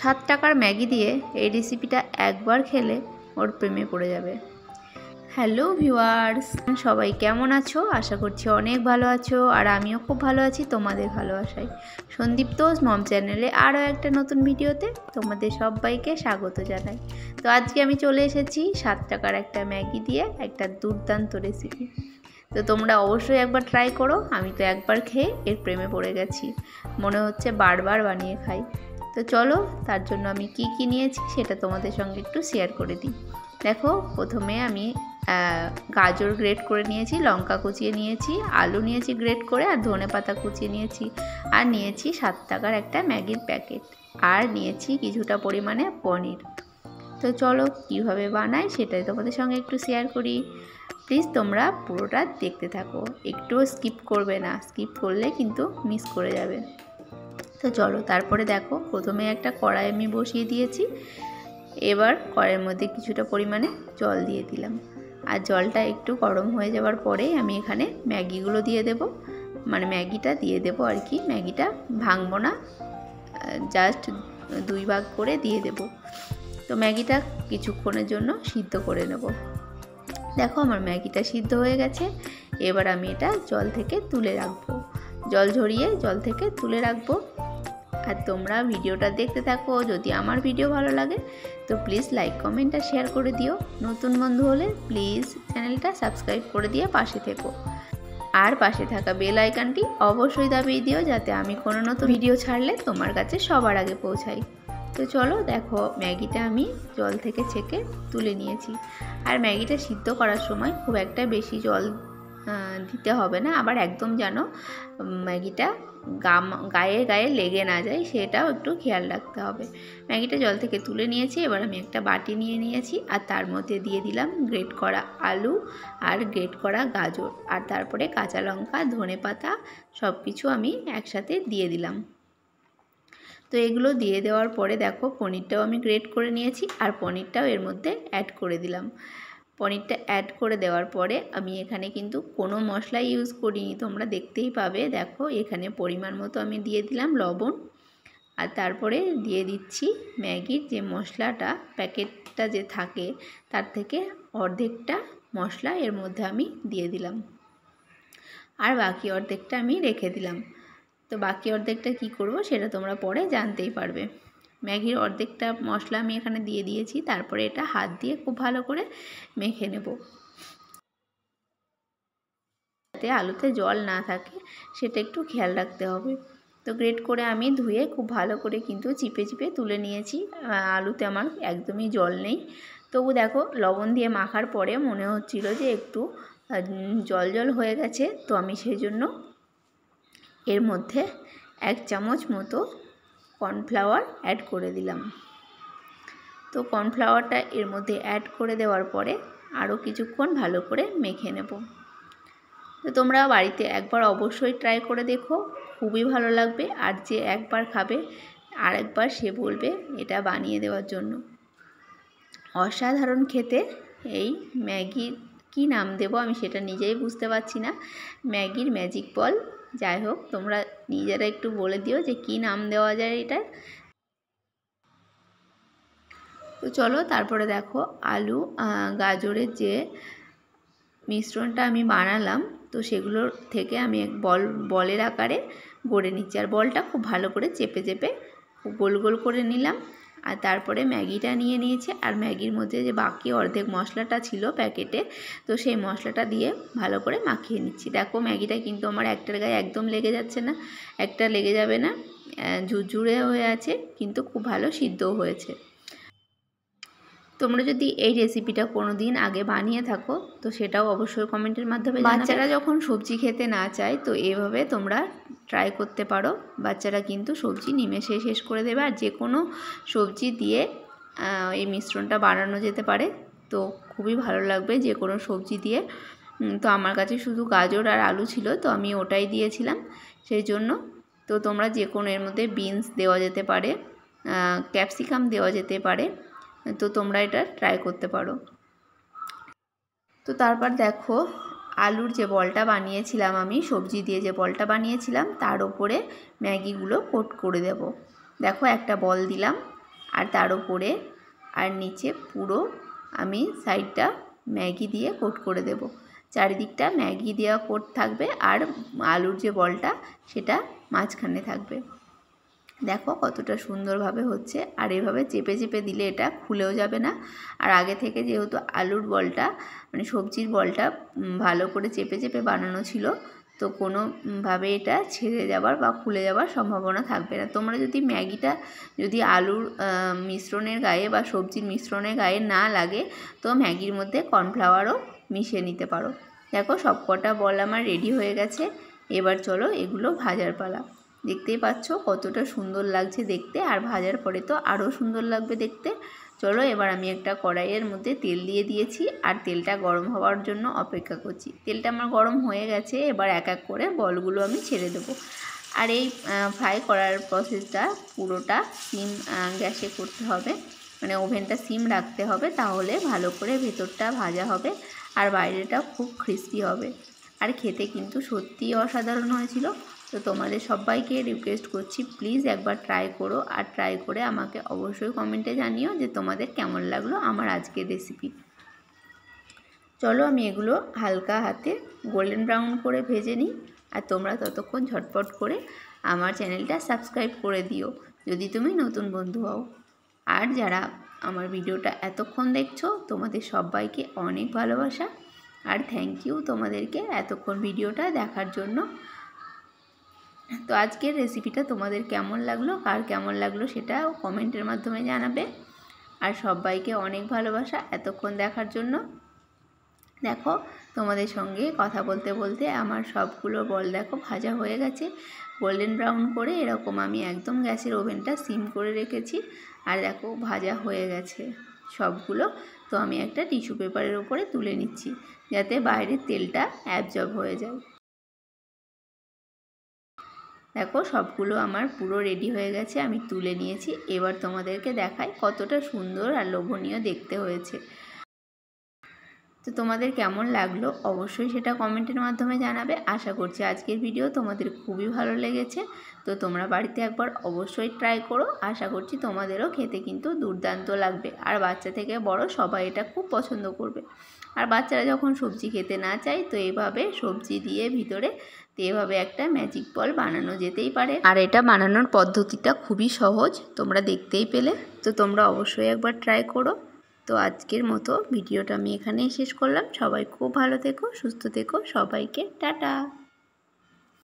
7 টাকার ম্যাগি দিয়ে এই রেসিপিটা একবার খেলে ওর প্রেমে পড়ে যাবে। হ্যালো ভিউয়ার্স, সবাই কেমন আছো? আশা করছি অনেক ভালো আছো, আর আমিও খুব ভালো আছি তোমাদের ভালোবাসায়। সন্দীপ্তোষ মম চ্যানেলে আরও একটা নতুন ভিডিওতে তোমাদের সবাইকে স্বাগত জানাই। তো আজকে আমি চলে এসেছি 7 টাকার একটা ম্যাগি দিয়ে একটা দুর্দান্ত রেসিপি। তো তোমরা অবশ্যই একবার ট্রাই করো। আমি তো একবার খেয়ে এর প্রেমে পড়ে গেছি, মনে হচ্ছে বারবার বানিয়ে খাই। তো চলো, তার জন্য আমি কি কি নিয়েছি সেটা তোমাদের সঙ্গে একটু শেয়ার করে দিই। দেখো, প্রথমে আমি গাজর গ্রেট করে নিয়েছি, লঙ্কা কুচিয়ে নিয়েছি, আলু নিয়েছি গ্রেট করে, আর ধনেপাতা কুচিয়ে নিয়েছি, আর নিয়েছি 7 টাকার একটা ম্যাগির প্যাকেট, আর নিয়েছি কিছুটা পরিমাণে পনির। তো চলো কীভাবে বানাই সেটাই তোমাদের সঙ্গে একটু শেয়ার করি। প্লিজ তোমরা পুরোটা দেখতে থাকো, একটুও স্কিপ করবে না, স্কিপ করলে কিন্তু মিস করে যাবে। তো চলো, তারপরে দেখো, প্রথমে একটা কড়াই আমি বসিয়ে দিয়েছি। এবার কড়াইয়ের মধ্যে কিছুটা পরিমাণে জল দিয়ে দিলাম, আর জলটা একটু গরম হয়ে যাওয়ার পরে আমি এখানে ম্যাগিগুলো দিয়ে দেব, মানে ম্যাগিটা দিয়ে দেব আর কি। ম্যাগিটা ভাঙবো না, জাস্ট 2 ভাগ করে দিয়ে দেব। তো ম্যাগিটা কিছুক্ষণের জন্য সিদ্ধ করে নেব। দেখো, আমার ম্যাগিটা সিদ্ধ হয়ে গেছে। এবার আমি এটা জল থেকে তুলে রাখবো, জল ঝরিয়ে জল থেকে তুলে রাখবো। আর তোমরা ভিডিওটা দেখতে থাকো। যদি আমার ভিডিও ভালো লাগে তো প্লিজ লাইক, কমেন্ট আর শেয়ার করে দিও। নতুন বন্ধু হলে প্লিজ চ্যানেলটা সাবস্ক্রাইব করে দিয়ে পাশে থেকো, আর পাশে থাকা বেল আইকনটি অবশ্যই দাবিয়ে দিও, যাতে আমি কোনো নতুন ভিডিও ছাড়লে তোমার কাছে সবার আগে পৌঁছাই। তো চলো, দেখো ম্যাগিটা আমি জল থেকে ছেঁকে তুলে নিয়েছি। আর ম্যাগিটা সিদ্ধ করার সময় খুব একটা বেশি জল দিতে হবে না, আবার একদম যেন ম্যাগিটা গায়ে গায়ে লেগে না যায়, সেটাও একটু খেয়াল রাখতে হবে। ম্যাগিটা জল থেকে তুলে নিয়েছি। এবার আমি একটা বাটি নিয়ে নিয়েছি, আর তার মধ্যে দিয়ে দিলাম গ্রেট করা আলু আর গ্রেট করা গাজর, আর তারপরে কাঁচা লঙ্কা, ধনেপাতা সব কিছু আমি একসাথে দিয়ে দিলাম। তো এগুলো দিয়ে দেওয়ার পরে দেখো, পনিরটাও আমি গ্রেট করে নিয়েছি, আর পনিরটাও এর মধ্যে অ্যাড করে দিলাম। পনিরটা অ্যাড করে দেওয়ার পরে আমি এখানে কিন্তু কোনো মশলা ইউজ করিনি, তোমরা দেখতেই পাবে। দেখো, এখানে পরিমাণ মতো আমি দিয়ে দিলাম লবণ, আর তারপরে দিয়ে দিচ্ছি ম্যাগির যে মশলাটা, প্যাকেটটা যে থাকে তার থেকে অর্ধেকটা মশলা এর মধ্যে আমি দিয়ে দিলাম, আর বাকি অর্ধেকটা আমি রেখে দিলাম। তো বাকি অর্ধেকটা কি করব সেটা তোমরা পরে জানতেই পারবে। ম্যাগির অর্ধেকটা মশলা আমি এখানে দিয়ে দিয়েছি। তারপরে এটা হাত দিয়ে খুব ভালো করে মেখে নেব, যাতে আলুতে জল না থাকে সেটা একটু খেয়াল রাখতে হবে। তো গ্রেট করে আমি ধুয়ে খুব ভালো করে কিন্তু চিপে চিপে তুলে নিয়েছি। আলুতে আমার একদমই জল নেই। তবু দেখো, লবণ দিয়ে মাখার পরে মনে হচ্ছিল যে একটু জল জল হয়ে গেছে। তো আমি সেই জন্য এর মধ্যে 1 চামচ মতো কর্নফ্লাওয়ার অ্যাড করে দিলাম। তো কর্নফ্লাওয়ারটা এর মধ্যে অ্যাড করে দেওয়ার পরে আরও কিছুক্ষণ ভালো করে মেখে নেব। তো তোমরা বাড়িতে একবার অবশ্যই ট্রাই করে দেখো, খুবই ভালো লাগবে। আর যে একবার খাবে আর একবার সে বলবে এটা বানিয়ে দেওয়ার জন্য। অসাধারণ খেতে এই ম্যাগির কি নাম দেব আমি সেটা নিজেই বুঝতে পারছি না। ম্যাগির ম্যাজিক বল, যাই হোক, তোমরা নিজেরা একটু বলে দিও যে কি নাম দেওয়া যায় এটা। তো চলো, তারপরে দেখো, আলু গাজরের যে মিশ্রণটা আমি বানালাম, তো সেগুলোর থেকে আমি এক বলের আকারে গড়ে নিচ্ছি, আর বলটা খুব ভালো করে চেপে চেপে গোল গোল করে নিলাম। আর তারপরে ম্যাগিটা নিয়ে নিয়েছি, আর ম্যাগির মধ্যে যে বাকি অর্ধেক মশলাটা ছিল প্যাকেটে, তো সেই মশলাটা দিয়ে ভালো করে মাখিয়ে নিচ্ছি। দেখো, ম্যাগিটা কিন্তু আমার একটার গায়ে একদম লেগে যাচ্ছে না, একটা লেগে যাবে না, ঝুরঝুরে হয়ে আছে, কিন্তু খুব ভালো সিদ্ধও হয়েছে। তোমরা যদি এই রেসিপিটা কোনো দিন আগে বানিয়ে থাকো তো সেটাও অবশ্যই কমেন্টের মাধ্যমে জানাবে। বাচ্চারা যখন সবজি খেতে না চায় তো এভাবে তোমরা ট্রাই করতে পারো। বাচ্চারা কিন্তু সবজি নিমেষে শেষ করে দেবে, আর যে কোনো সবজি দিয়ে এই মিশ্রণটা বানানো যেতে পারে। তো খুবই ভালো লাগবে যে কোনো সবজি দিয়ে। তো আমার কাছে শুধু গাজর আর আলু ছিল, তো আমি ওটাই দিয়েছিলাম সেই জন্য। তো তোমরা যে কোনো এর মধ্যে বিনস দেওয়া যেতে পারে, ক্যাপসিকাম দেওয়া যেতে পারে, তো তোমরা এটা ট্রাই করতে পারো। তো তারপর দেখো, আলুর যে বলটা বানিয়েছিলাম আমি, সবজি দিয়ে যে বলটা বানিয়েছিলাম, তার উপরে ম্যাগিগুলো কোট করে দেব। দেখো, একটা বল দিলাম, আর তার উপরে আর নিচে পুরো আমি সাইডটা ম্যাগি দিয়ে কোট করে দেব। চারিদিকটা ম্যাগি দেওয়া কোট থাকবে আর আলুর যে বলটা সেটা মাঝখানে থাকবে। দেখো কতটা সুন্দরভাবে হচ্ছে। আর এভাবে চেপে চেপে দিলে এটা খুলেও যাবে না। আর আগে থেকে যেহেতু আলুর বলটা মানে সবজির বলটা ভালো করে চেপে চেপে বানানো ছিল, তো কোনোভাবে এটা ছেড়ে যাবার বা খুলে যাবার সম্ভাবনা থাকবে না। তোমরা যদি ম্যাগিটা যদি আলুর মিশ্রণের গায়ে বা সবজির মিশ্রণের গায়ে না লাগে, তো ম্যাগির মধ্যে কর্নফ্লাওয়ারও মিশিয়ে নিতে পারো। দেখো সব কটা বল আমার রেডি হয়ে গেছে। এবার চলো এগুলো ভাজার পালা। দেখতেই পাচ্ছ কতটা সুন্দর লাগছে দেখতে, আর ভাজার পরে তো আরও সুন্দর লাগবে দেখতে। চলো এবার আমি একটা কড়াইয়ের মধ্যে তেল দিয়ে দিয়েছি আর তেলটা গরম হওয়ার জন্য অপেক্ষা করছি। তেলটা আমার গরম হয়ে গেছে। এবার এক এক করে বলগুলো আমি ছেড়ে দেবো। আর এই ফ্রাই করার প্রসেসটা পুরোটা সিম গ্যাসে করতে হবে, মানে ওভেনটা সিম রাখতে হবে, তাহলে ভালো করে ভেতরটা ভাজা হবে আর বাইরেটা খুব ক্রিস্পি হবে। আর খেতে কিন্তু সত্যিই অসাধারণ হয়েছিল। তো তোমাদের সবাইকে রিকোয়েস্ট করছি প্লিজ একবার ট্রাই করো, আর ট্রাই করে আমাকে অবশ্যই কমেন্টে জানিও যে তোমাদের কেমন লাগলো আমার আজকের রেসিপি। চলো আমি এগুলো হালকা হাতে গোল্ডেন ব্রাউন করে ভেজে নিই, আর তোমরা ততক্ষণ ঝটপট করে আমার চ্যানেলটা সাবস্ক্রাইব করে দিও যদি তুমি নতুন বন্ধু হও। আর যারা আমার ভিডিওটা এতক্ষণ দেখছো তোমাদের সবাইকে অনেক ভালোবাসা আর থ্যাংক ইউ তোমাদেরকে এতক্ষণ ভিডিওটা দেখার জন্য। তো আজকের রেসিপিটা তোমাদের কেমন লাগলো, কার কেমন লাগলো সেটাও কমেন্টের মাধ্যমে জানাবে। আর সবাইকে অনেক ভালোবাসা এতক্ষণ দেখার জন্য। দেখো তোমাদের সঙ্গে কথা বলতে বলতে আমার সবগুলো বল দেখো ভাজা হয়ে গেছে গোল্ডেন ব্রাউন করে। এরকম আমি একদম গ্যাসের ওভেনটা সিম করে রেখেছি। আর দেখো ভাজা হয়ে গেছে সবগুলো। তো আমি একটা টিস্যু পেপারের উপরে তুলে নিচ্ছি যাতে বাইরের তেলটা অ্যাবজর্ব হয়ে যায়। দেখো সবগুলো আমার পুরো রেডি হয়ে গেছে, আমি তুলে নিয়েছি। এবার তোমাদেরকে দেখাই কতটা সুন্দর আর লোভনীয় দেখতে হয়েছে। তো তোমাদের কেমন লাগলো অবশ্যই সেটা কমেন্টের মাধ্যমে জানাবে। আশা করছি আজকের ভিডিও তোমাদের খুবই ভালো লেগেছে। তো তোমরা বাড়িতে একবার অবশ্যই ট্রাই করো। আশা করছি তোমাদেরও খেতে কিন্তু দুর্দান্ত লাগবে, আর বাচ্চা থেকে বড় সবাই এটা খুব পছন্দ করবে। আর বাচ্চারা যখন সবজি খেতে না চায়, তো এভাবে সবজি দিয়ে ভিতরে তো এভাবে একটা ম্যাজিক বল বানানো যেতেই পারে। আর এটা বানানোর পদ্ধতিটা খুবই সহজ, তোমরা দেখতেই পেলে। তো তোমরা অবশ্যই একবার ট্রাই করো। তো আজকের মতো ভিডিওটা আমি এখানেই শেষ করলাম। সবাই খুব ভালো থেকো, সুস্থ থেকো, সবাইকে টাটা।